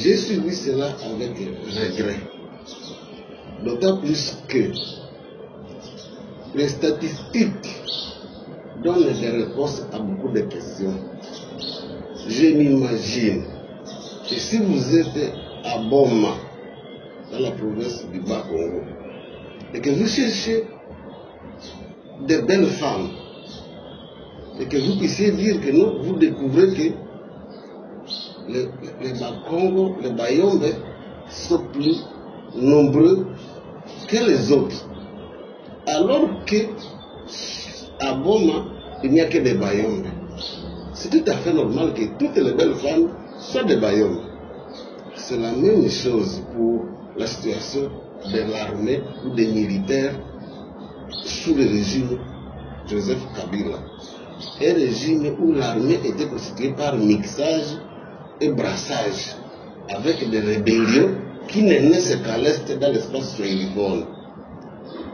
j'ai suivi cela avec regret. D'autant plus que les statistiques donnent des réponses à beaucoup de questions. Je m'imagine que si vous êtes à Boma, dans la province du Bas-Congo, et que vous cherchez de belles femmes, et que vous puissiez dire que non, vous découvrez que les Bas-Congo, les Bayombe sont plus nombreux que les autres. Alors que à Boma, il n'y a que des Bayombe. C'est tout à fait normal que toutes les belles femmes soient des Bayombe. C'est la même chose pour la situation de l'armée ou des militaires sous le régime Joseph Kabila. Un régime où l'armée était constituée par mixage et brassage, avec des rébellions qui ne naissent qu'à l'est dans l'espace swahiliphone.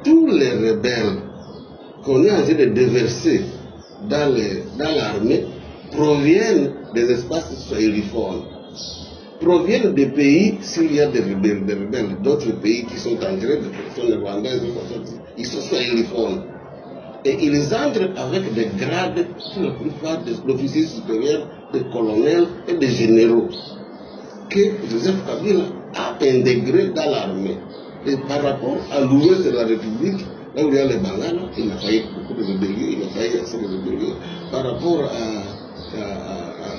Tous les rebelles qu'on est en train de déverser dans l'armée proviennent des espaces swahiliphones, proviennent des pays, s'il y a des rebelles, d'autres pays qui sont en train de les Rwandais, ils sont swahiliphones. Et ils entrent avec des grades, pour la plupart des officiers supérieurs, des colonels et des généraux, que Joseph Kabila a intégré dans l'armée. Et par rapport à l'ouest de la République, là où il y a les Bangala, il n'a pas eu beaucoup de rébellions, il n'a pas eu assez de rébellions. Par rapport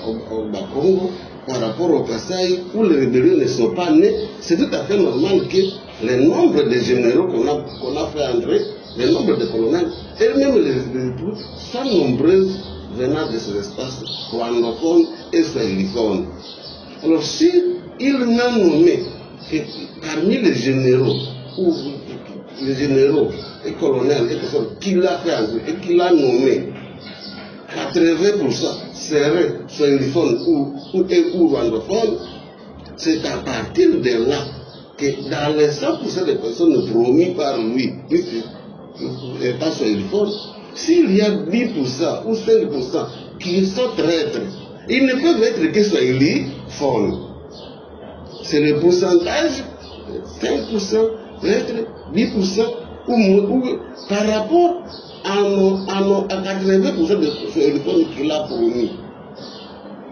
au Bakongo, par rapport au Kasaï, où les rébellions ne sont pas nées, c'est tout à fait normal que le nombre de généraux qu'on a fait entrer, le nombre de colonels, et même les troupes, sont nombreuses venant de ces espaces rwandophones et swahiliphones. Alors, si il n'a nommé que parmi les généraux, ou les généraux et colonels qu'il a fait entrer et qu'il a nommé, 80% seraient swahiliphones ou rwandophones, c'est à partir de là que dans les 100% des personnes promises par lui, étant swahiliphone, s'il y a 10% ou 5% qui sont traîtres, ils ne peuvent être que swahiliphones. C'est le pourcentage, 5%, peut-être 10%, ou par rapport à 80% de swahiliphones qu'il a promis.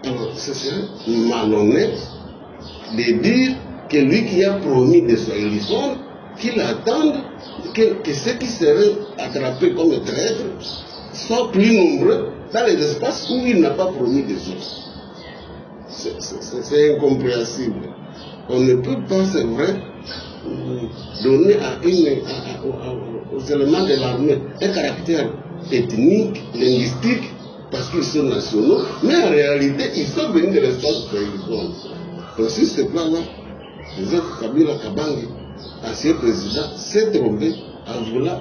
Alors, ce serait malhonnête de dire que lui qui a promis des swahiliphones, qu'il attende que ceux qui seraient attrapés comme traîtres soient plus nombreux dans les espaces où il n'a pas promis des autres. C'est incompréhensible. On ne peut pas, c'est vrai, donner aux éléments de l'armée un caractère ethnique, linguistique, parce qu'ils sont nationaux, mais en réalité, ils sont venus de l'espace swahiliphone. Donc sur ce plan-là, Joseph Kabila Kabange, ancien président, s'est trompé en voulant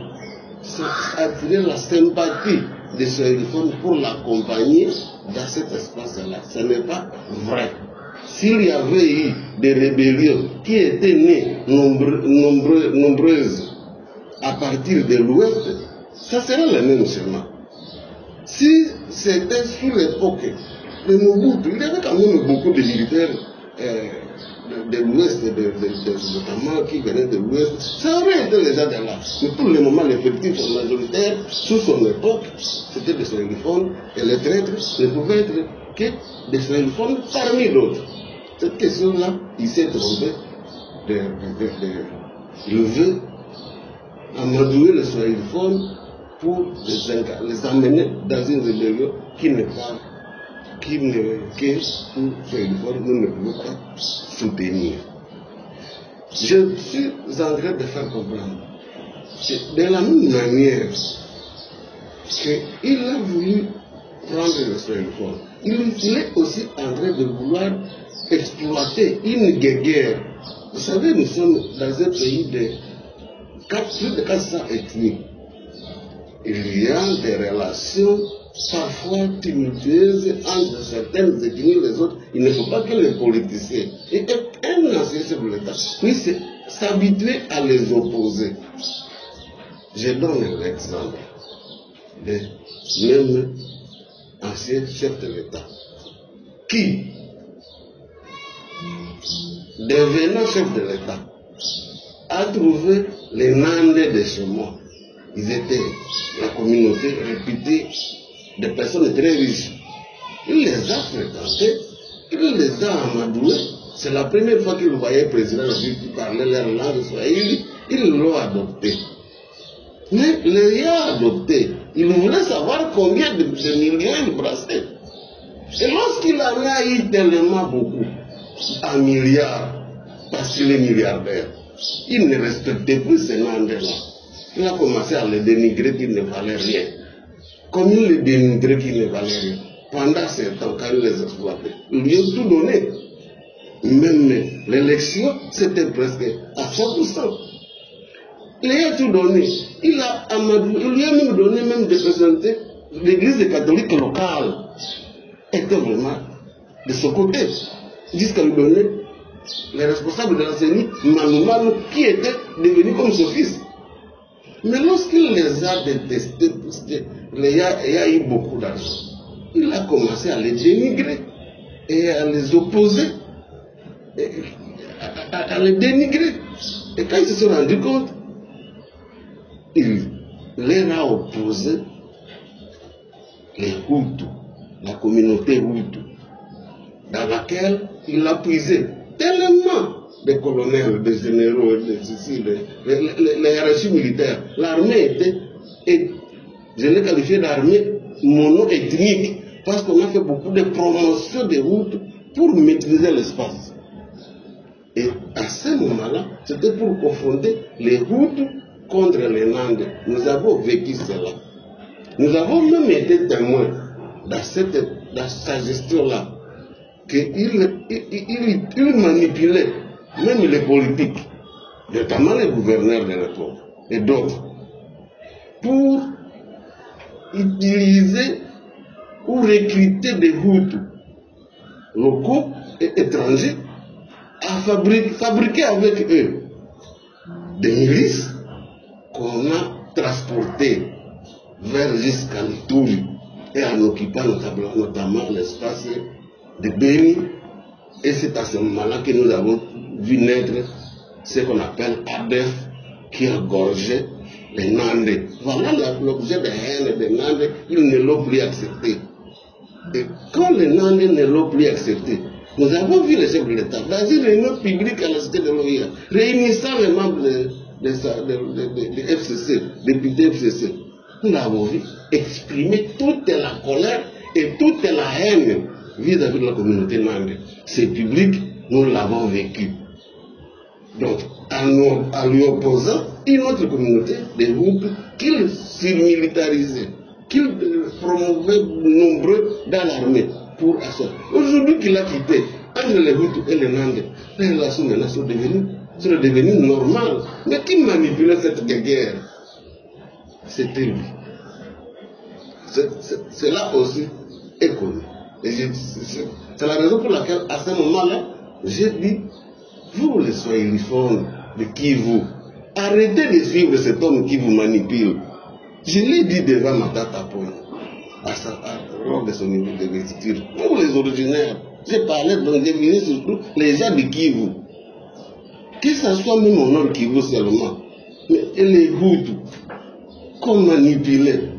attirer la sympathie des swahiliphones pour l'accompagner dans cet espace-là. Ce n'est pas vrai. S'il y avait eu des rébellions qui étaient nées nombreuses à partir de l'Ouest, ça serait le même schéma. Si c'était sous l'époque de Mobutu, il y avait quand même beaucoup de militaires de l'Ouest, notamment qui venaient de l'Ouest, ça aurait été déjà de là. Mais pour le moment, l'effectif majoritaire, sous son époque, c'était des swahiliphones, et les traîtres ne pouvaient être que des swahiliphones parmi d'autres. Cette question-là, il s'est trompé. Il veut amadouer les swahiliphones pour les amener dans une rébellion qui n'est pas, que les swahiliphones ne peuvent pas soutenir. Je suis en train de faire comprendre que de la même manière qu'il a voulu prendre les swahiliphones, il est aussi en train de vouloir exploiter une guerre. Vous savez, nous sommes dans un pays de plus de 400 ethnies. Il y a des relations parfois tumultueuses entre certaines ethnies et les autres. Il ne faut pas que les politiciens et un ancien chef de l'État puissent s'habituer à les opposer. Je donne l'exemple de même ancien chef de l'État qui devenant chef de l'État, a trouvé les Nandais de chez moi. Ils étaient la communauté réputée de personnes très riches. Il les a fréquentés, il les a amadoués. C'est la première fois qu'il voyait le président de la République qui parlait leur langue swahili, ils l'ont adopté. Mais l'ayant adopté, il voulait savoir combien de millions il brassait. Et lorsqu'il en a eu tellement beaucoup, un milliard, parce qu'il est milliardaire, il ne respectait plus ces Nandais-là. Il a commencé à les dénigrer qu'il ne valait rien. Comme il les dénigrait qu'il ne valait rien. Pendant ces temps, quand il les exploitait, il lui a tout donné. Même l'élection, c'était presque à 100%. Il lui a tout donné. Il lui a même donné même des personnalités. L'église catholique locale était vraiment de son côté. Jusqu'à lui donner les responsables de la CENI, Malou, qui était devenu comme son fils. Mais lorsqu'il les a détestés, parce qu'il y a eu beaucoup d'argent, il a commencé à les dénigrer et à les opposer, à les dénigrer. Et quand ils se sont rendus compte, il leur a opposé les Hutus, la communauté Hutu, dans laquelle il a puisé tellement de colonels, de généraux, les hiérarchies militaires. L'armée était, et je l'ai qualifié d'armée mono-ethnique, parce qu'on a fait beaucoup de promotions de routes pour maîtriser l'espace. Et à ce moment-là, c'était pour confronter les Hutus contre les Nandais. Nous avons vécu cela. Nous avons même été témoins dans sa gestion-là, qu'il manipulait même les politiques, notamment les gouverneurs de l'époque et d'autres, pour utiliser ou recruter des Hutus locaux et étrangers à fabriquer avec eux des milices qu'on a transportées vers jusqu'à l'Ituri et en occupant notamment l'espace de Béni. Et c'est à ce moment-là que nous avons vu naître ce qu'on appelle ADEF, qui a gorgé les Nandais. Voilà l'objet de haine des Nandais, ils ne l'ont plus accepté. Et quand les Nandais ne l'ont plus accepté, nous avons vu les chefs de l'État dans une réunion publique à la cité de l'OIA, réunissant les membres de FCC, députés FCC. Nous l'avons vu exprimer toute la colère et toute la haine vis-à-vis de la communauté Nandais. C'est public, nous l'avons vécu. Donc, en lui opposant une autre communauté, des groupes qu'il surmilitarisait, qu'il promouvait nombreux dans l'armée pour assaut. Aujourd'hui qu'il a quitté, entre les Hutus et les Nandais, les relations maintenant sont devenues normales. Mais qui manipulait cette guerre? C'était lui. Cela aussi est connu. C'est la raison pour laquelle, à ce moment-là, j'ai dit, vous les swahiliphones de Kivu, arrêtez de suivre cet homme qui vous manipule. Je l'ai dit devant Matata Ponyo, lors de son niveau de vestiture. Pour les originaires, j'ai parlé, donc j'ai visé surtout les gens de Kivu. Que ce soit même au nord Kivu seulement, mais les Hutus, qu'on manipulait,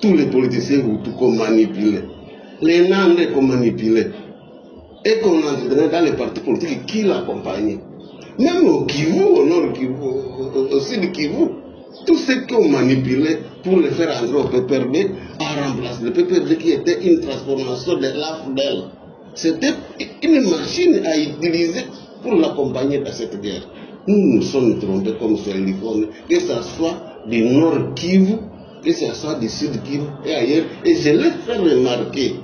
tous les politiciens Hutus qu'on manipulait, les Nandais qu'on manipulait, et qu'on entendait dans les partis politiques qui l'accompagnaient. Même au Kivu, au nord Kivu, au sud Kivu, tous ceux qu'on manipulait pour les faire entrer au PPRD, à remplacer le PPRD qui était une transformation de l'AFDEL. C'était une machine à utiliser pour l'accompagner dans cette guerre. Nous nous sommes trompés comme swahiliphones, que ce soit du nord Kivu, que ce soit du sud Kivu et ailleurs. Et je l'ai fait remarquer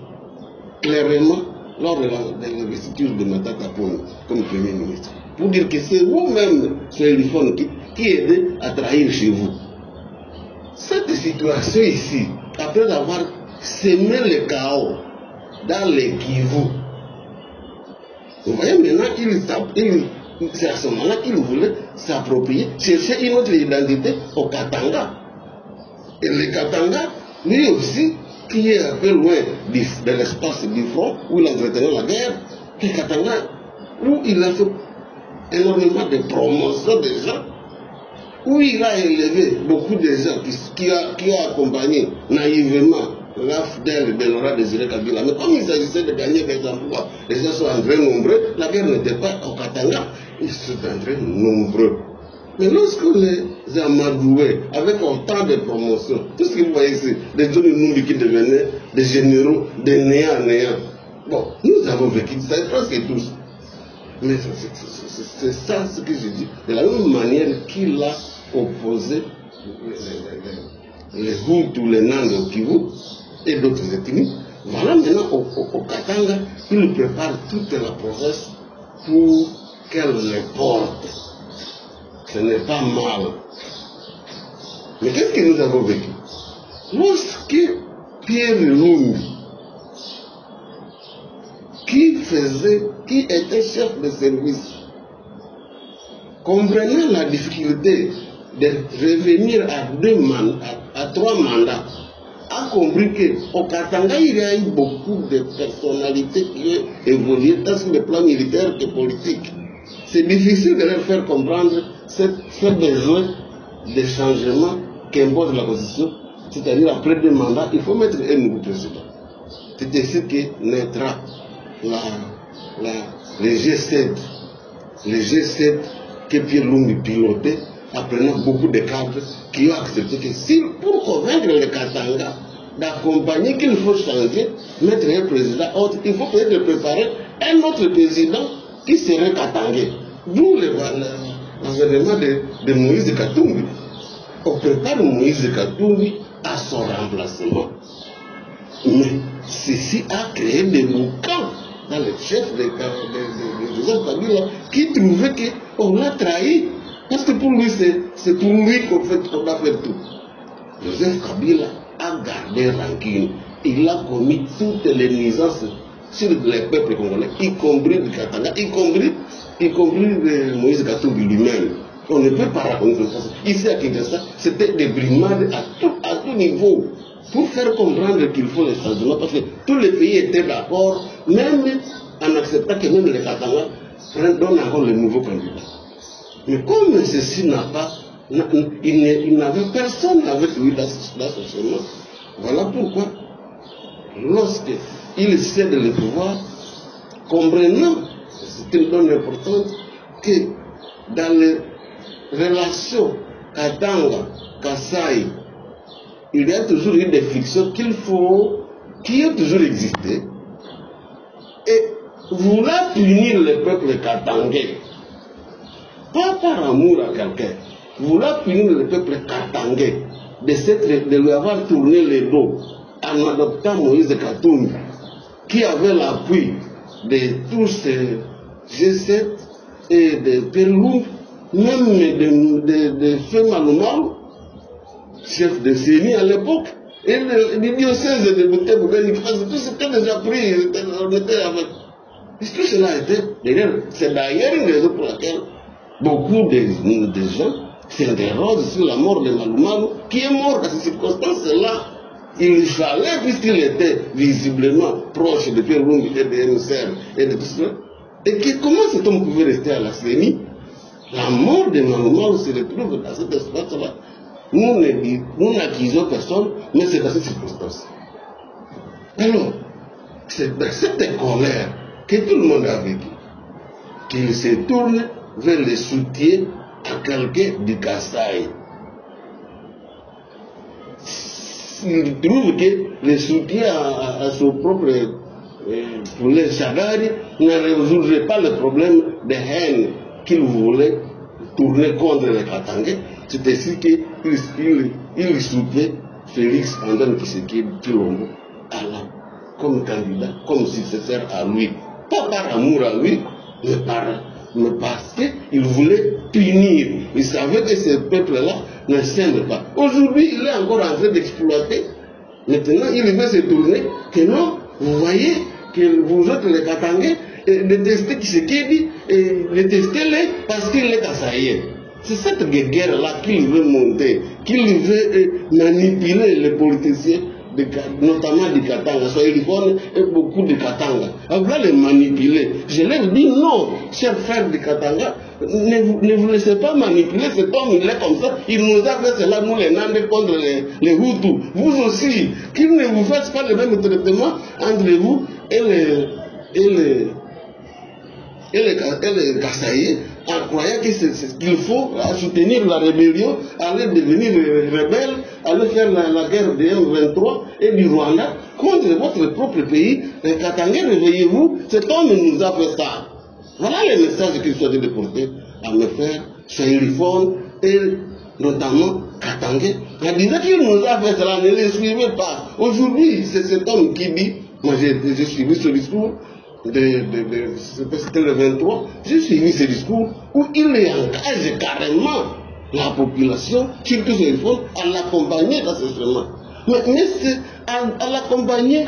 clairement lors de l'investiture de Matata Ponyo comme Premier ministre. Pour dire que c'est vous-même, swahiliphones, qui aidez à trahir chez vous. Cette situation ici, après avoir semé le chaos dans les Kivu, vous voyez maintenant, c'est à ce moment-là qu'il voulait s'approprier, chercher une autre identité au Katanga. Et le Katanga, lui aussi, qui est un peu loin de l'espace du front où il entretenait la guerre, le Katanga où il a fait énormément de promotion des gens, où il a élevé beaucoup de gens qui a accompagné naïvement l'AFDEL de Laurent Désiré Kabila. Mais comme il s'agissait de gagner des emplois, les gens sont entrés nombreux, la guerre n'était pas au Katanga, ils sont entrés nombreux. Mais lorsque les Amadoués, avec autant de promotions, tout ce que vous voyez ici, des zones Numbi qui devenaient des généraux, des néants à néant. Bon, nous avons vécu ça, presque tous. Mais c'est ça ce que je dis. De la même manière qu'il a opposé les Hutus, les Nanga au Kivu et d'autres ethnies, voilà maintenant au Katanga, il prépare toute la province pour qu'elle les porte. Ce n'est pas mal. Mais qu'est-ce que nous avons vécu? Lorsque Pierre Lumbi, qui était chef de service, comprenant la difficulté de revenir à 3 mandats, a compris qu'au Katanga, il y a eu beaucoup de personnalités qui ont évolué tant sur le plan militaire que politique. C'est difficile de leur faire comprendre ce besoin de changement qu'impose la Constitution, c'est-à-dire après 2 mandats, il faut mettre un nouveau président. C'est ainsi que naîtra le G7 que Pierre Lumbi pilotait, apprenant beaucoup de cadres qui ont accepté que pour convaincre les Katanga d'accompagner qu'il faut changer, mettre un président autre, il faut peut-être préparer un autre président qui serait Katangais. D'où l'avènement de Moïse Katumbi. On prépare Moïse Katumbi à son remplacement. Mais ceci a créé des boucans dans les chefs de Joseph Kabila qui trouvaient qu'on l'a trahi. Parce que pour lui, c'est pour lui qu'on a fait tout. Joseph Kabila a gardé rancune. Il a commis toutes les nuisances sur les peuples congolais, y compris le Katanga, y compris Moïse Katumbi lui-même. On ne peut pas raconter ça. Ici à Kinshasa, c'était des brimades à tout niveau pour faire comprendre qu'il faut les changements, parce que tous les pays étaient d'accord, même en acceptant que même les Katanga donnent encore le nouveau candidat. Mais comme ceci n'a pas, il n'avait personne avec lui dans ce chemin. Voilà pourquoi, lorsqu'il cède le pouvoir, comprenant, c'est une donne importante, que dans les relations Katanga, Kasai, il y a toujours eu des frictions qui ont toujours existé. Et vouloir punir le peuple katangais, pas par amour à quelqu'un, vouloir punir le peuple katangais, de lui avoir tourné le dos en adoptant Moïse Katumbi, qui avait l'appui de tous ces G7 et de Perlou, même de Feu Maloumal, chef de CENI à l'époque, et le diocèse de Bouté-Boubéni, tout c'était déjà pris, on était avec. Puisque cela était, c'est d'ailleurs une raison pour laquelle beaucoup de gens s'interrogent sur la mort de Maloumalou, qui est mort dans ces circonstances-là. Il fallait, puisqu'il était visiblement proche de Pierre Lumbi et de MSR et de tout cela, et comment cet homme pouvait rester à la CENI? La mort de Maloumalou se retrouve dans cet espace-là. Nous n'accusons personne, mais c'est dans cette circonstance. Alors, c'est dans cette colère que tout le monde a vécu, qu'il se tourne vers le soutien à quelqu'un du Kasaï. Il trouve que le soutien à son propre poulet Chagari ne résoudrait pas le problème de haine qu'il voulait tourner contre les Katangais. C'est ainsi qu'il soutient Félix Antoine Tshisekedi Tshilombo comme candidat, comme successeur à lui. Pas par amour à lui, mais parce qu'il voulait punir. Il savait que ce peuple-là ne s'aime pas. Aujourd'hui, il est encore en train d'exploiter. Maintenant, il veut se tourner que non, vous voyez que vous autres les Katangais, détestez Tshisekedi, détestez-les parce qu'il est Kasaïen. C'est cette guerre-là qu'il veut monter, qu'il veut manipuler les politiciens notamment du Katanga, Swahiliphone et beaucoup de Katanga. On va les manipuler. Je leur dis non, chers frères du Katanga, ne vous laissez pas manipuler, cet homme il est comme ça, il nous a fait cela, nous les Nandés contre les Hutus. Vous aussi, qu'il ne vous fasse pas le même traitement entre vous et les Kassaïs, en croyant que c'est ce qu'il faut soutenir la rébellion, aller devenir rebelle, aller faire la guerre de M23 et du Rwanda contre votre propre pays. Les Katangais, réveillez-vous, cet homme nous a fait ça. Voilà les messages qu'il souhaitait de porter à mes frères Swahiliphone et notamment Katangais. En disant qu'il nous a fait cela, ne les suivez pas. Aujourd'hui, c'est cet homme qui dit, moi j'ai suivi ce discours, c'était le 23, j'ai suivi ce discours où il engage carrément la population, surtout Swahiliphone, à l'accompagner dans ce chemin. Mais c'est à l'accompagner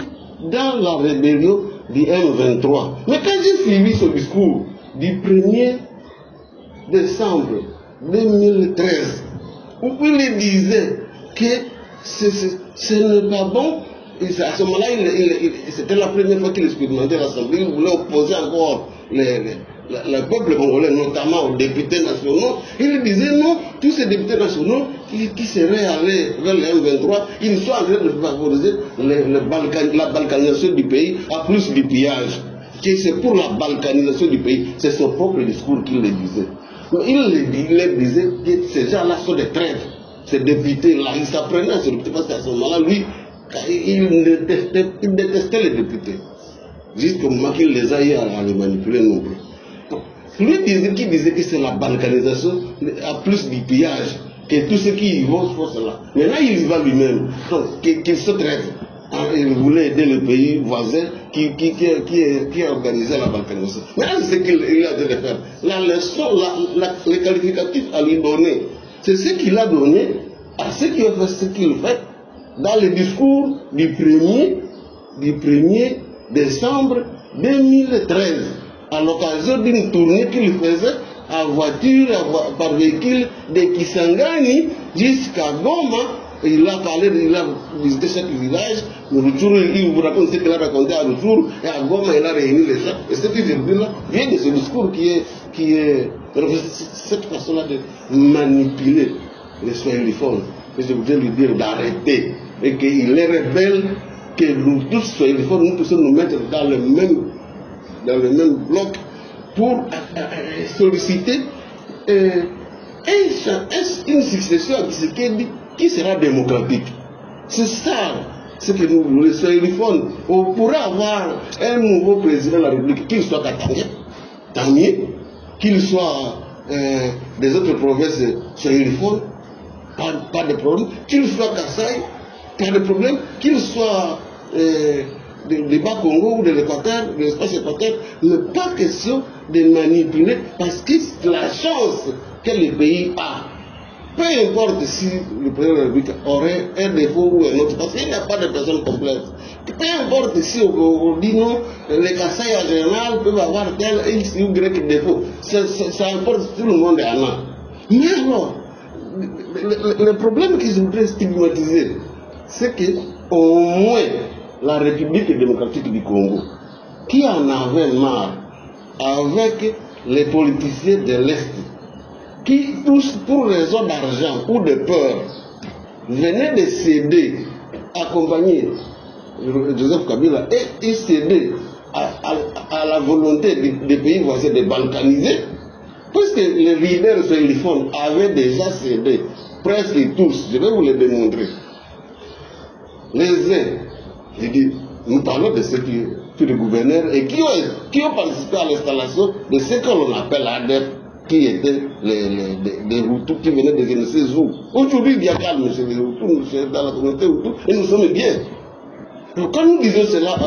dans la rébellion du M23. Mais quand j'ai suivi ce discours du 1er décembre 2013, où il disait que ce n'est pas bon, et à ce moment-là, c'était la première fois qu'il expérimentait l'Assemblée, il voulait opposer encore le peuple congolais, notamment aux députés nationaux. Il disait non, tous ces députés nationaux qui seraient allés vers le M23, ils sont en train de favoriser la balkanisation du pays à plus du pillage. C'est pour la balkanisation du pays. C'est son propre discours qu'il le disait. Il disait que ces gens-là sont des traîtres. Ces députés-là, ils s'apprenaient à ce député parce qu'à ce moment-là, lui, il détestait les députés. Jusqu'au moment qu'il les a eu à les manipuler non plus. Lui qui disait que c'est la balkanisation à plus du pillage, que tous ceux qui y vont font cela. Maintenant il y va lui-même, qu'il se traite. Il voulait aider le pays voisin qui a organisé la balkanisation. Maintenant c'est ce qu'il a dû faire. La leçon, les qualificatifs à lui donner, c'est ce qu'il a donné à ceux qui ont fait ce qu'il fait dans le discours du 1er décembre 2013. À l'occasion d'une tournée qu'il faisait à voiture, par véhicule de Kisangani jusqu'à Goma. Il a parlé, il a visité chaque village. Il vous raconte ce qu'il a raconté à Rutshuru. Et à Goma, il a réuni les gens. Et ce que je dis là vient de ce discours qui est cette façon-là de manipuler les Swahiliphones. Et je voudrais lui dire d'arrêter. Et qu'il est rebelle, que nous tous Swahiliphones, nous puissions nous mettre dans le même bloc pour solliciter une succession à Tshisekedi qui sera démocratique. C'est ça ce que nous voulons. Les Swahiliphones, on pourra avoir un nouveau président de la République, qu'il soit Katangais, tant mieux, qu'il soit des autres provinces Swahiliphones, pas de problème, qu'il soit Kassai, pas de problème, qu'il soit des Bas-Congo ou de l'Équateur, de l'espace équateur, mais pas question de manipuler parce que c'est la chance que le pays a. Peu importe si le président de la République aurait un défaut ou un autre, parce qu'il n'y a pas de personne complète. Peu importe si on dit non, les Kassai en général peuvent avoir tel X ou Y défaut. Ça importe, tout le monde est en a. Mais alors, le problème que je voudrais stigmatiser, c'est qu'au moins la République démocratique du Congo, qui en avait marre avec les politiciens de l'Est, qui tous, pour raison d'argent ou de peur, venaient de céder, accompagner Joseph Kabila, et ils cédaient à la volonté des pays voisins de balkaniser, puisque les leaders Swahiliphones avaient déjà cédé, presque tous, je vais vous les démontrer. Les uns, je dis, nous parlons de ceux qui sont les gouverneurs et qui ont participé à l'installation de ce que l'on appelle ADEP, qui étaient des Hutus qui venaient de Genesezou. Aujourd'hui, il y a calme chez les Hutus, dans la communauté Hutu, et nous sommes bien. Donc, quand nous disons cela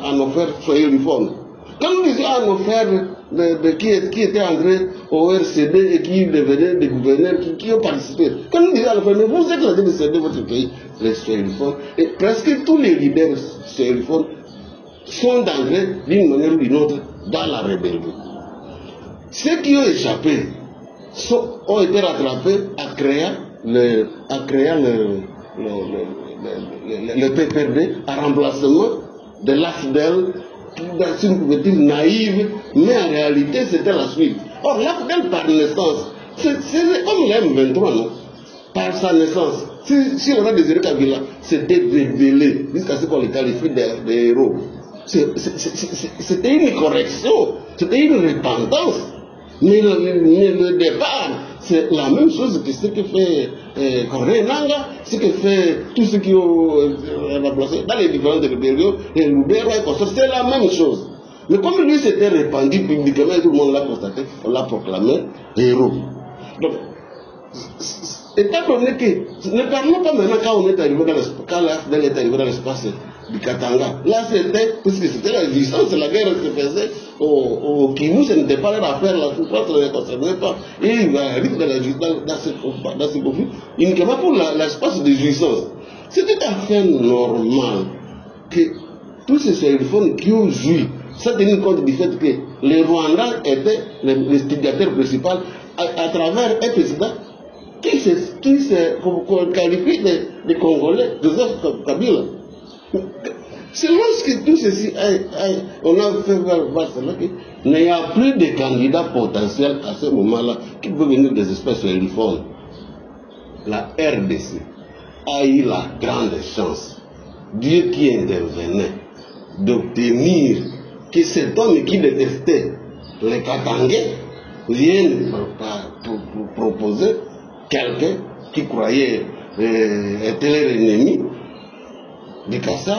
à nos frères Swahiliphones, quand nous disons à nos frères qui étaient entrés au RCD et qui devenaient des gouverneurs, qui ont participé, quand nous disons à nos frères, mais vous êtes en train de céder votre pays, les Swahiliphones, et presque tous les leaders Swahiliphones sont entrés d'une manière ou d'une autre dans la rébellion. Ceux qui ont échappé ont été rattrapés à créer le PPRD en remplacement de l'AFDEL, dans une couverture naïve, mais en réalité c'était la suite. Or, l'AFDEL par naissance, c'est comme l'M23, non? Par sa naissance, si on a désiré Kabila, c'était révélé jusqu'à ce qu'on le qualifie des héros. C'était une correction, c'était une repentance. Mais le départ, c'est la même chose que ce que fait Corneille Nanga, ce que fait tous ceux qui ont remplacé dans les différentes périodes, les Loubert et consorts, c'est la même chose. Mais comme lui s'était répandu publiquement, tout le monde l'a constaté, on l'a proclamé héros. Donc, étant donné que, ne parlons pas maintenant quand on est arrivé dans l'espace, quand l'AFDEL est arrivé dans l'espace du Katanga. Là, c'était, puisque c'était la résistance, la guerre se faisait au Kivu, ce n'était pas leur affaire, la souffrance ne les concernait pas. Et il arrive dans ce conflit, uniquement pour l'espace de jouissance. C'est tout à fait normal que tous ces sériphones qui ont joui, sans tenir compte du fait que les Rwandais étaient le stigateur principal à travers un président qui se qualifie de Congolais, Joseph Kabila. C'est lorsque tout ceci on a fait voir cela qu'il n'y a plus de candidats potentiels à ce moment-là qui peuvent venir des espèces sériphones. La RDC a eu la grande chance, Dieu qui intervenait, d'obtenir que cet homme qui détestait les Katangais vienne proposer quelqu'un qui croyait être leur ennemi de Kassai,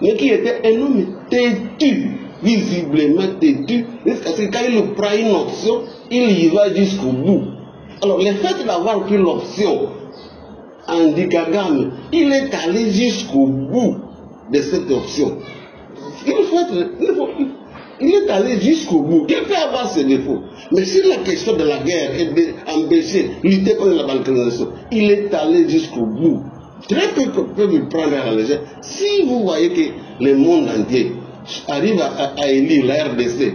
mais qui était un homme têtu, visiblement têtu, jusqu'à ce que quand il prend une option, il y va jusqu'au bout. Alors le fait d'avoir pris l'option Andi Kagame, il est allé jusqu'au bout de cette option. Il est allé jusqu'au bout. Il peut avoir ses défauts. Mais sur la question de la guerre et d'empêcher, lutter contre la balkanisation, il est allé jusqu'au bout. Très peu peuvent le prendre à la légère. Si vous voyez que le monde entier arrive à élire la RDC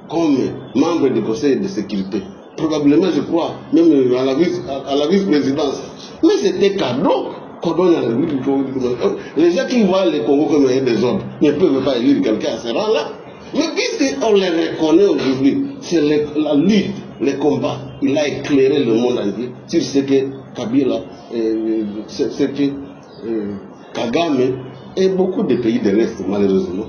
comme membre du Conseil de sécurité, probablement, je crois, même à la vice-présidence, mais c'était cadeau qu'on donne à la République du Congo. Les gens qui voient le Congo comme un désordre ne peuvent pas élire quelqu'un à ce rang-là. Mais puisqu'on les reconnaît aujourd'hui, c'est la lutte, le combat, il a éclairé le monde entier sur ce que Kabila, ce que Kagame et beaucoup de pays de l'Est, malheureusement,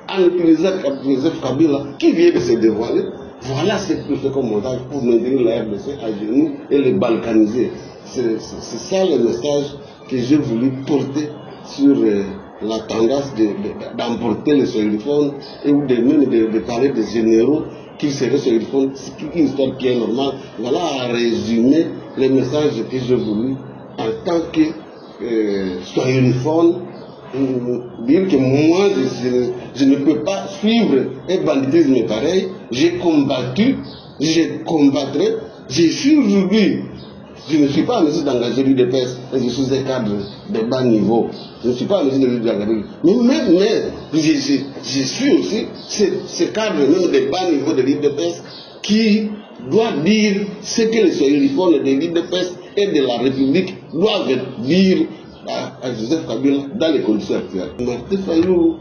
en utilisant Joseph Kabila, qui vient de se dévoiler, voilà ce qu'il fait comme montage pour maintenir la RDC à genoux et les balkaniser. C'est ça le message que j'ai voulu porter sur la tendance d'emporter les sériphones et ou même de parler des généraux qui seraient sériphones, c'est une histoire qui est normale. Voilà à résumer les messages que j'ai voulu en tant que sériphone, dire que moi je ne peux pas suivre un banditisme pareil. J'ai combattu, je combattrai, je suis aujourd'hui. Je ne suis pas en mesure d'engager l'UDPS, je suis un cadre de bas niveau. Je ne suis pas en mesure de l'engager. Mais je suis aussi ce cadre même de bas niveau de l'UDPS qui doit dire ce que les sériphones de l'UDPS et de la République doivent dire à Joseph Kabila dans les conditions actuelles. Martin Fayulu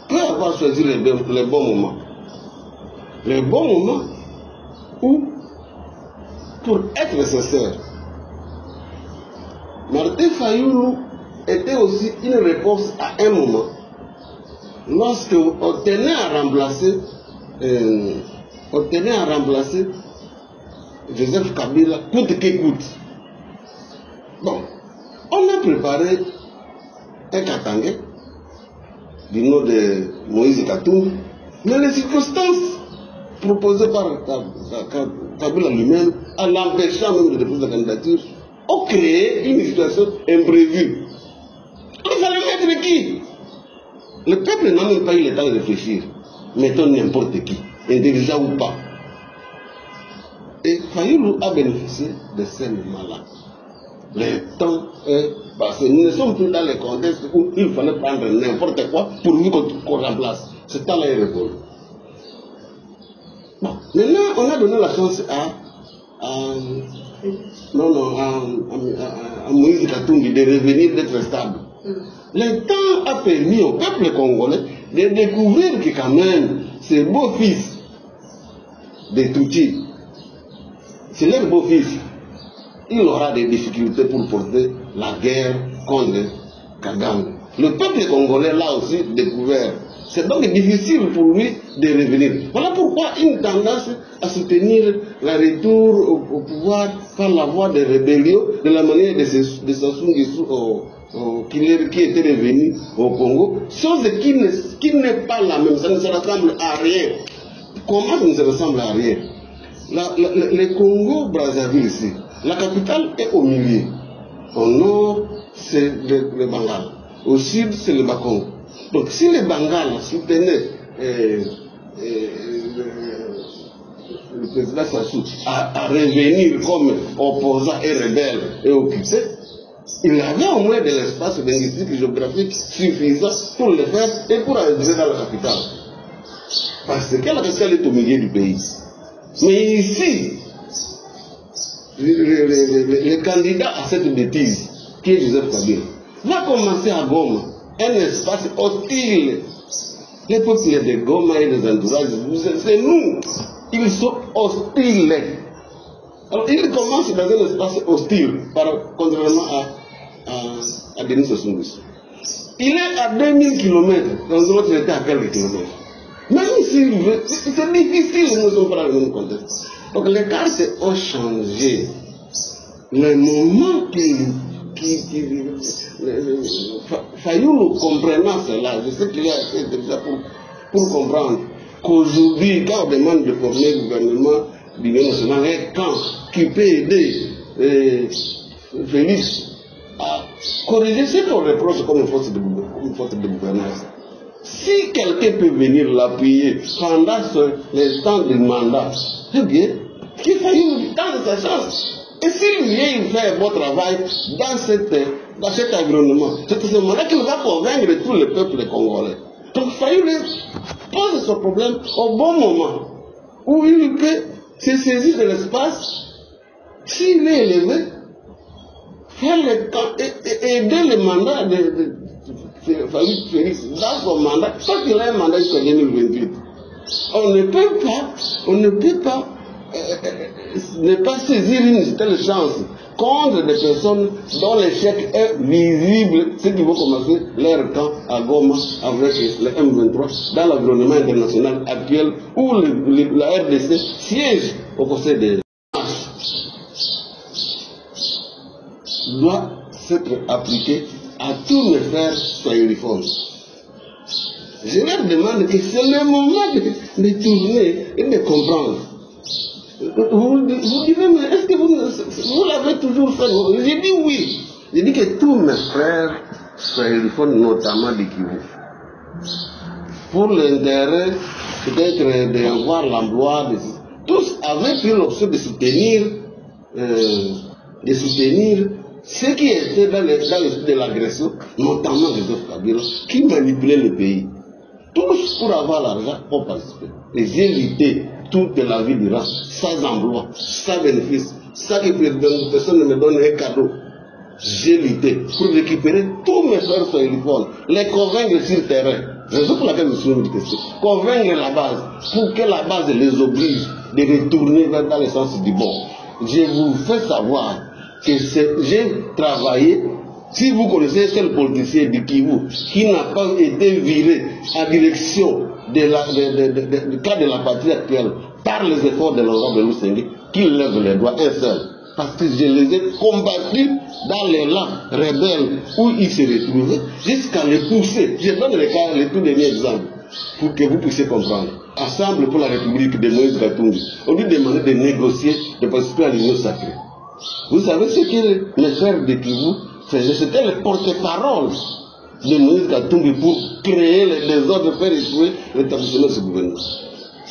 peut avoir choisi les bons moments. Les bons moments où, pour être sincère, Martin Fayulu était aussi une réponse à un moment lorsqu'on tenait à remplacer Joseph Kabila coûte que coûte. Bon, on a préparé un Katangais du nom de Moïse Katumbi, mais les circonstances proposées par Kabila lui-même, en l'empêchant même de déposer la candidature, ont créé une situation imprévue. Il fallait mettre qui? Le peuple n'a même pas eu le temps de réfléchir. Mettons n'importe qui, intelligent ou pas. Et Fayulu a bénéficié de ces moments-là. Le temps est passé. Nous ne sommes plus dans les contextes où il fallait prendre n'importe quoi pourvu qu'on remplace. Ce temps-là est révolu. Bon. Maintenant, on a donné la chance à à Moïse Katumbi de revenir d'être stable. Le temps a permis au peuple congolais de découvrir que quand même, ce beau-fils de Tutsi, c'est leur beau-fils, il aura des difficultés pour porter la guerre contre Kagame. Le peuple congolais l'a aussi découvert. C'est donc difficile pour lui de revenir. Voilà pourquoi une tendance à soutenir le retour au pouvoir par la voie de rébellion, de la manière de Sassou Nguesso qui était revenu au Congo, chose qui n'est pas la même, ça ne se ressemble à rien. Comment ça ne se ressemble à rien? Le Congo-Brazzaville ici, la capitale est au milieu. Au nord, c'est le Bengale. Au sud, c'est le Bakongo. Donc, si les Bengales soutenaient le président Sassou à revenir comme opposant et rebelle et occupé, il avait au moins de l'espace linguistique et géographique suffisant pour le faire et pour arriver dans la capitale. Parce que la capitale est au milieu du pays. Mais ici, le candidat à cette bêtise, qui est Joseph Kabila, va commencer à Goma, un espace hostile. Les peuples de Goma et des entourages, c'est nous. Ils sont hostiles. Alors, ils commencent dans un espace hostile, contrairement à Denis Sassou Nguesso. Il est à 2000 km, dans l'autre était à quelques kilomètres. Même s'il veut, c'est difficile, nous ne sommes pas dans le même contexte. Donc, les cartes ont changé. Le moment Fayoulou comprenant cela, je sais qu'il a été déjà pour comprendre qu'aujourd'hui, quand on demande de former le gouvernement d'Union nationale, un camp qui peut aider Félix à corriger ce qu'on reproche comme une force de gouvernance. Si quelqu'un peut venir l'appuyer pendant le temps du mandat, eh bien, qu'il Fayoulou tente sa chance. Et s'il vient faire un bon travail dans cet environnement, c'est à ce moment-là qu'il va convaincre tout le peuple congolais. Donc Fayoulou pose ce problème au bon moment, où il peut se saisir de l'espace, s'il est élevé, faire le camp et aider le mandat de Félix dans son mandat, parce qu'il a un mandat jusqu'en 2028. On ne peut pas ne pas saisir une telle chance contre des personnes dont l'échec est visible, ceux qui vont commencer leur camp à Goma avec le M23 dans l'environnement international actuel où la RDC siège au Conseil des doit s'être appliqué à tous les frères soyoriformes. Je leur demande que c'est le moment de tourner et de comprendre. Vous direz, mais est-ce que vous l'avez toujours fait? J'ai dit oui. J'ai dit que tous mes frères soyoriformes, notamment du Kivu, pour l'intérêt peut-être de voir l'emploi, tous avaient pris l'option de soutenir ceux qui étaient dans le sud de l'agression, notamment Joseph Kabila, qui manipulaient le pays. Tous pour avoir l'argent ont participé. Et j'ai lutté toute la vie durant, sans emploi, sans bénéfice, sans que personne ne me donne un cadeau. J'ai lutté pour récupérer tous mes frères soyoriformes, les convaincre sur le terrain. Raison pour laquelle je suis une question. Convaincre la base, pour que la base les oblige de retourner dans le sens du bon. Je vous fais savoir que j'ai travaillé. Si vous connaissez quel politicien du Kivu qui n'a pas été viré en direction du cas de la patrie actuelle par les efforts de l'honorable Lusenge, qu'il lève les doigts un seul. Parce que je les ai combattus dans les rangs rebelles où ils se retrouvaient jusqu'à les pousser. Je donne le tout dernier exemple pour que vous puissiez comprendre. Ensemble pour la République de Moïse Katumbi, on lui demandait de négocier, de participer à l'union sacrée. Vous savez ce que les frères de Kivu faisaient? C'était le porte-parole de Moïse Katumbi pour créer les désordres, faire échouer l'établissement de ce gouvernement.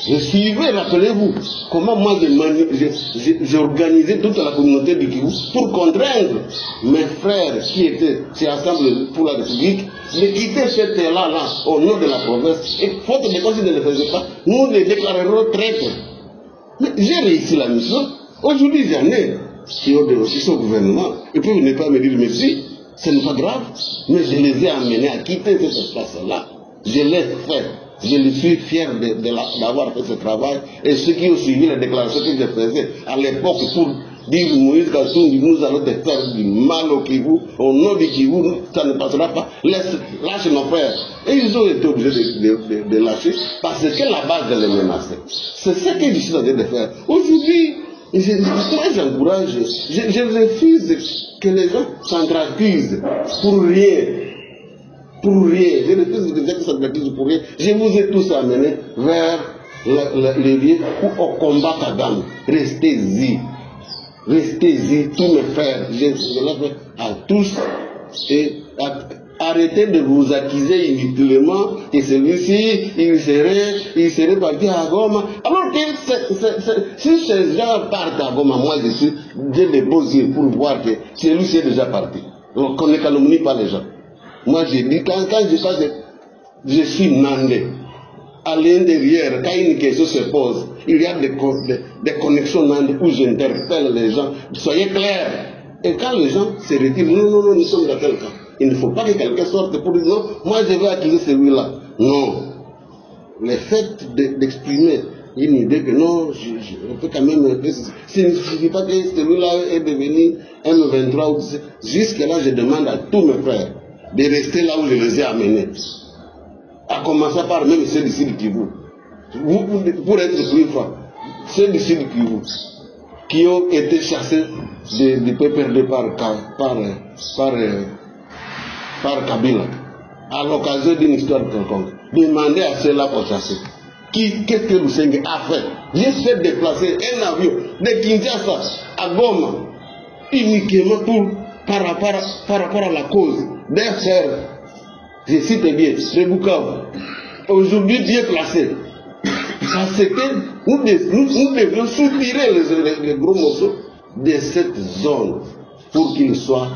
Je suivais, rappelez-vous, comment moi j'ai organisé toute la communauté du Kivu pour contraindre mes frères qui étaient chez Ensemble pour la République de quitter cette terre-là au nom de la province. Et faute de quoi, s'ils ne le faisaient pas, nous les déclarerons traîtres. Mais j'ai réussi la mission. Aujourd'hui, j'en ai. qui sont au gouvernement, ils peuvent ne pas me dire merci, ce n'est pas grave, mais je les ai amenés à quitter cette espace-là. Je l'ai fait. Je le suis fier d'avoir fait ce travail. Et ceux qui ont suivi les déclarations que je faisais à l'époque pour dire Moïse Katumbi, nous allons te faire du mal au Kivu, au nom du Kivu, ça ne passera pas, lâche nos frères. Et ils ont été obligés de lâcher parce que la base les menaçait. C'est ce que je suis en train de faire. Aujourd'hui, moi j'encourage, je refuse que les gens s'entraquisent pour rien. Pour rien. Je refuse de dire que s'entraquisent pour rien. Je vous ai tous amenés vers le lieu où on combat Kagame. Restez-y. Restez-y, tous mes frères. Je l'ai fait à tous. Et arrêtez de vous accuser inutilement que celui-ci, il serait parti à Goma. Alors que si ces gens partent à Goma, moi j'ai des beaux yeux pour voir que celui-ci est déjà parti. Donc on ne calomnie pas les gens. Moi j'ai dit, quand je passe, je suis nandé. À l'intérieur, quand une question se pose, il y a des connexions où j'interpelle les gens. Soyez clairs. Et quand les gens se retirent, non, nous sommes dans quel cas. Il ne faut pas que quelqu'un sorte pour dire non, moi je vais accuser celui-là. Non. Le fait d'exprimer une idée que non, on peut quand même. Il ne suffit pas que celui-là est devenu M23. Jusque-là, je demande à tous mes frères de rester là où je les ai amenés. À commencer par même ceux d'ici du Kivu. Pour être plus franc, ceux d'ici du Kivu qui ont été chassés du PPRD par Kabila, à l'occasion d'une histoire quelconque. Demandez à ceux-là pour chasser. Qu'est-ce que Lusenge a fait? J'ai fait déplacer un avion de Kinshasa à Goma, uniquement par rapport à la cause des frères. Je cite bien, de Bukavu, aujourd'hui bien placé. Parce que nous devions soutirer les gros morceaux de cette zone pour qu'ils soient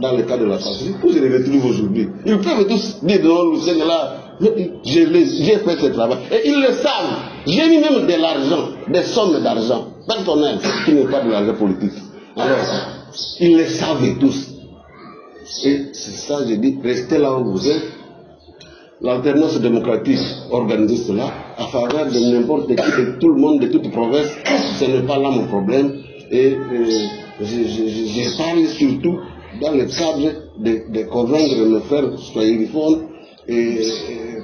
dans le cas de la patrie. Où je les retrouve aujourd'hui. Ils peuvent tous dire non, Lusenge là, j'ai fait ce travail. Et ils le savent. J'ai mis même de l'argent, des sommes d'argent personnelles qui n'est pas de l'argent politique. Alors, ils le savent tous. Et c'est ça, je dis, restez là où vous êtes. L'alternance démocratique organise cela à faveur de n'importe qui, de tout le monde, de toute province. Ce n'est pas là mon problème. Et je parle surtout dans le cadre de convaincre mes frères soyériformes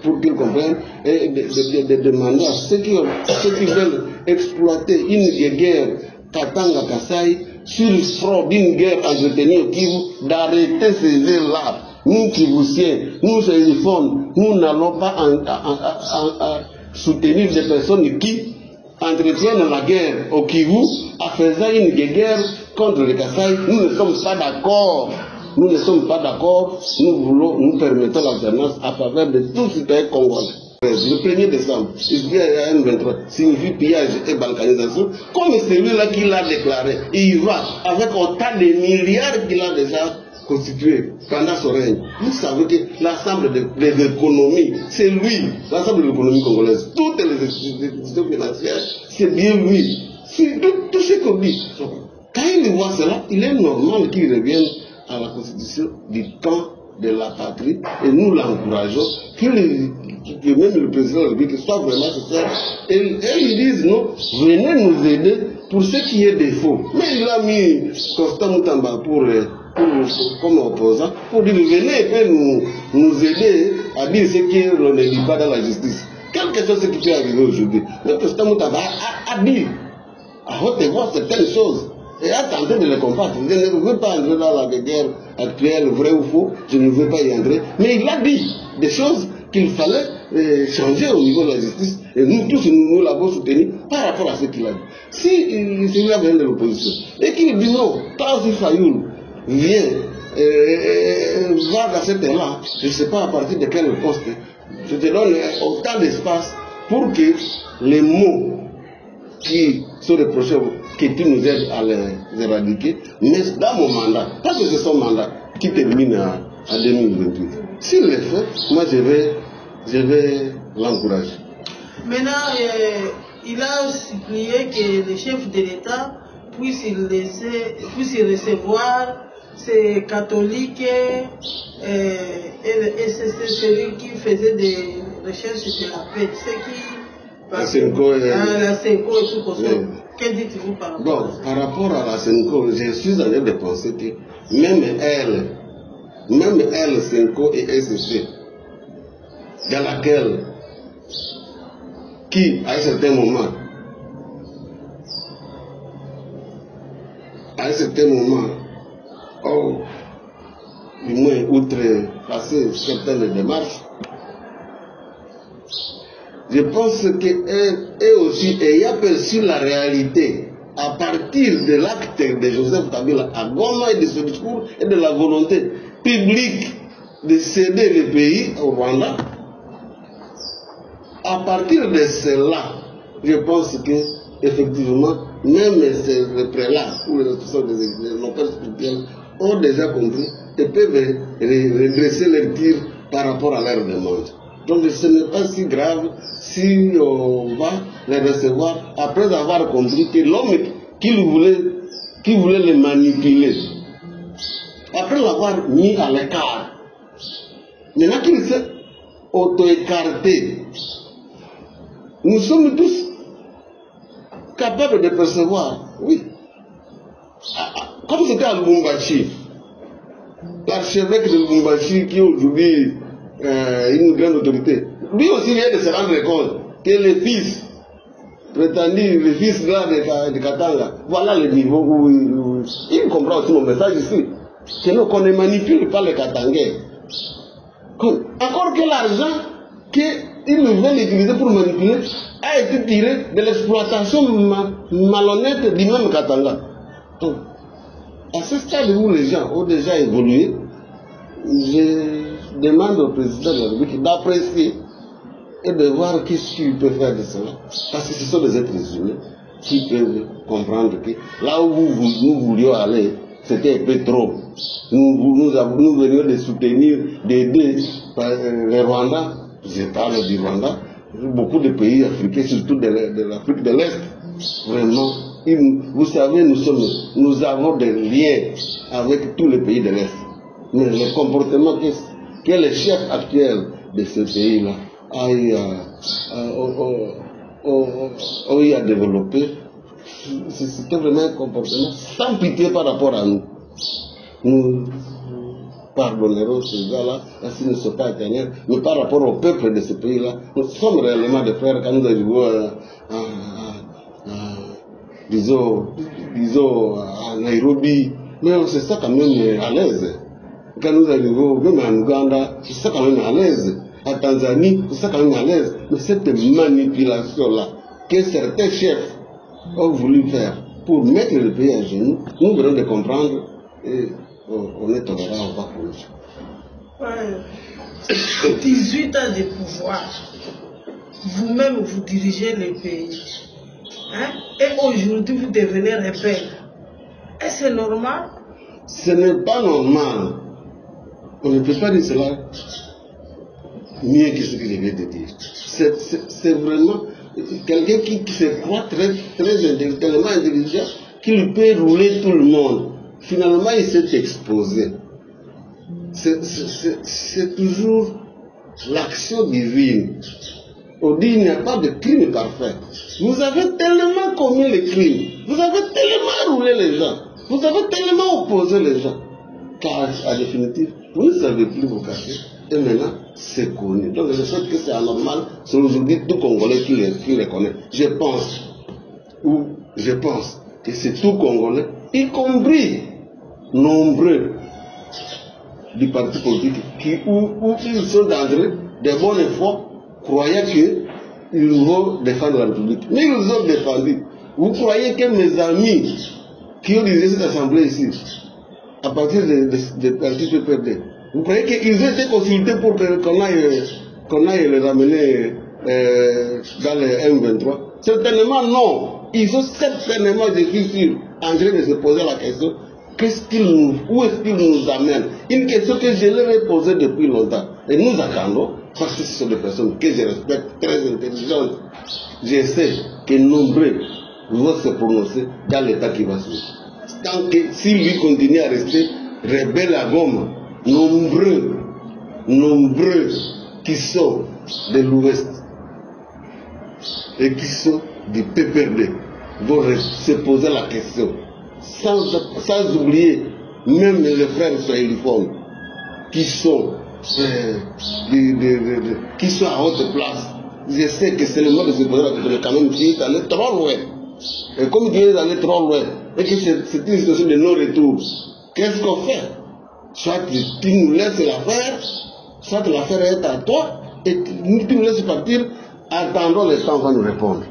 pour qu'ils comprennent et de demander à ceux qui veulent exploiter une guerre Katanga Kasai sur le front d'une guerre entretenue au Kivu, d'arrêter ces jeux-là. Nous Kivusiens, nous soyériformes, nous n'allons pas soutenir des personnes qui entretiennent la guerre au Kivu en faisant une guerre contre le Kasai. Nous ne sommes pas d'accord. Nous ne sommes pas d'accord. Nous permettons l'alternance à faveur de tous les citoyens congolais. Le 1er décembre, M23 signifie pillage et balkanisation, comme celui-là qui l'a déclaré. Il va avec autant de milliards qu'il a déjà constitué pendant son règne. Vous savez que l'ensemble des économies, c'est lui, l'ensemble de l'économie congolaise, toutes les institutions financières, c'est bien lui. C'est tout ce qu'on dit. Quand il voit cela, il est normal qu'il revienne à la constitution du temps de la patrie et nous l'encourageons, que même le président de la République soit vraiment sincère et ils disent non, venez nous aider pour ce qui est défaut. Mais il a mis Constant Moutamba comme opposant pour dire venez et nous aider à dire ce qu'on ne dit pas dans la justice. Quelque chose qui peut arriver aujourd'hui. Mais Constant Moutamba a dit à haute voix certaines choses. Et a tenté de les combattre. Je ne veux pas entrer dans la guerre actuelle, vrai ou faux, je ne veux pas y entrer. Mais il a dit des choses qu'il fallait changer au niveau de la justice. Et nous tous, nous l'avons soutenu par rapport à ce qu'il a dit. Si il a venu de l'opposition et qu'il dit non, Taosi Fayoul vient, va dans cette terre-là, je ne sais pas à partir de quel poste, je te donne autant d'espace pour que les mots qui sont reprochés, que tu nous aides à les éradiquer, mais dans mon mandat, parce que c'est son mandat qui termine à 2028. S'il le fait, moi je vais l'encourager. Maintenant, il a supplié que le chef de l'État puisse y recevoir ces catholiques et c'est celui qui faisait des recherches de la paix, la Senko et tout comme ça. Oui. Que dites-vous par rapport Bon, à ça? par rapport à la Senko, je suis en train de penser que même elle, Senko et SCC, dans laquelle, qui, à un certain moment, ont, du moins, outrepassé certaines démarches, je pense qu'eux aussi, ayant perçu la réalité à partir de l'acte de Joseph Kabila à Goma et de ce discours et de la volonté publique de céder le pays au Rwanda, à partir de cela, je pense que effectivement, même ces prélats ou les responsables de nos pères spirituels ont déjà compris et peuvent redresser leur tir par rapport à leur demande. Donc ce n'est pas si grave si on va les recevoir après avoir compris que l'homme qui voulait les manipuler, après l'avoir mis à l'écart, maintenant qu'il s'est auto-écarté, nous sommes tous capables de percevoir, oui. Comme c'était à Lubumbashi, l'archevêque de Lubumbashi qui est aujourd'hui une grande autorité, lui aussi vient de se rendre compte que les fils prétendus, les fils là de Katanga, voilà le niveau où il comprend aussi mon message ici, que qu'on ne manipule pas les Katangais. Encore que l'argent qu'ils veulent utiliser pour manipuler a été tiré de l'exploitation malhonnête du même Katanga. Donc, à ce stade où les gens ont déjà évolué, je demande au président de la République d'apprécier et de voir qu'est-ce qu'il peut faire de cela. Parce que ce sont des êtres humains qui peuvent comprendre que là où nous voulions aller, c'était un peu trop. Nous venions de soutenir, d'aider les Rwandais, je parle du Rwanda, beaucoup de pays africains, surtout de l'Afrique de l'Est. Vraiment, vous savez, nous avons des liens avec tous les pays de l'Est. Mais le comportement que les chefs actuels de ce pays-là ont eu à développer, c'était vraiment un comportement sans pitié par rapport à nous. Nous pardonnerons ces gens-là, s'ils ne sont pas éternels, mais par rapport au peuple de ce pays-là, nous sommes réellement des frères quand nous arrivons disons à Nairobi, mais on se sent quand même à l'aise. Quand nous arrivons même en Ouganda, on se sent quand même à l'aise. À Tanzanie, on se sent quand même à l'aise. Mais cette manipulation-là que certains chefs ont voulu faire pour mettre le pays à genoux, nous venons de comprendre et on est tolérant, on va pour 18 ans de pouvoir, vous-même vous dirigez le pays, hein? Et aujourd'hui vous devenez rebelle. Est-ce normal? Ce n'est pas normal. On ne peut pas dire cela mieux que ce que je viens de dire. C'est vraiment quelqu'un qui se croit tellement intelligent qu'il peut rouler tout le monde. Finalement, il s'est exposé. C'est toujours l'action divine. On dit qu'il n'y a pas de crime parfait. Vous avez tellement commis les crimes, vous avez tellement roulé les gens, vous avez tellement opposé les gens, car en définitive, vous ne savez plus vous cacher. Et maintenant, c'est connu. Donc je sais que c'est anormal, c'est aujourd'hui tout Congolais qui les connaît. Je pense que c'est tout Congolais, y compris nombreux du parti politique où ils sont d'entrée de bonne foi, croyant qu'ils vont défendre la République. Mais ils nous ont défendu. Vous croyez que mes amis qui ont dirigé cette assemblée ici, à partir des partis PPRD, vous croyez qu'ils ont été consultés pour qu'on aille les ramener dans les M23? Certainement non. Ils ont certainement, je suis sûr, en train de se poser la question, où est-ce qu'ils nous amènent? Une question que je leur ai posée depuis longtemps. Et nous attendons, parce que ce sont des personnes que je respecte, très intelligentes. Je sais que nombreux vont se prononcer dans l'état qui va suivre. Tant que si lui continue à rester rebelle à Goma, nombreux qui sont de l'Ouest et qui sont du PPRD vont se poser la question, sans oublier même les frères sahéliformes qui sont à haute place. Je sais que c'est le moment de se poser la question, mais quand même, tu es allé trop loin. Et comme tu es allé trop loin, et que c'est une situation de non-retour, qu'est-ce qu'on fait? Soit tu nous laisses l'affaire, soit l'affaire est à toi, et tu nous laisses partir, attendons le temps, on va nous répondre.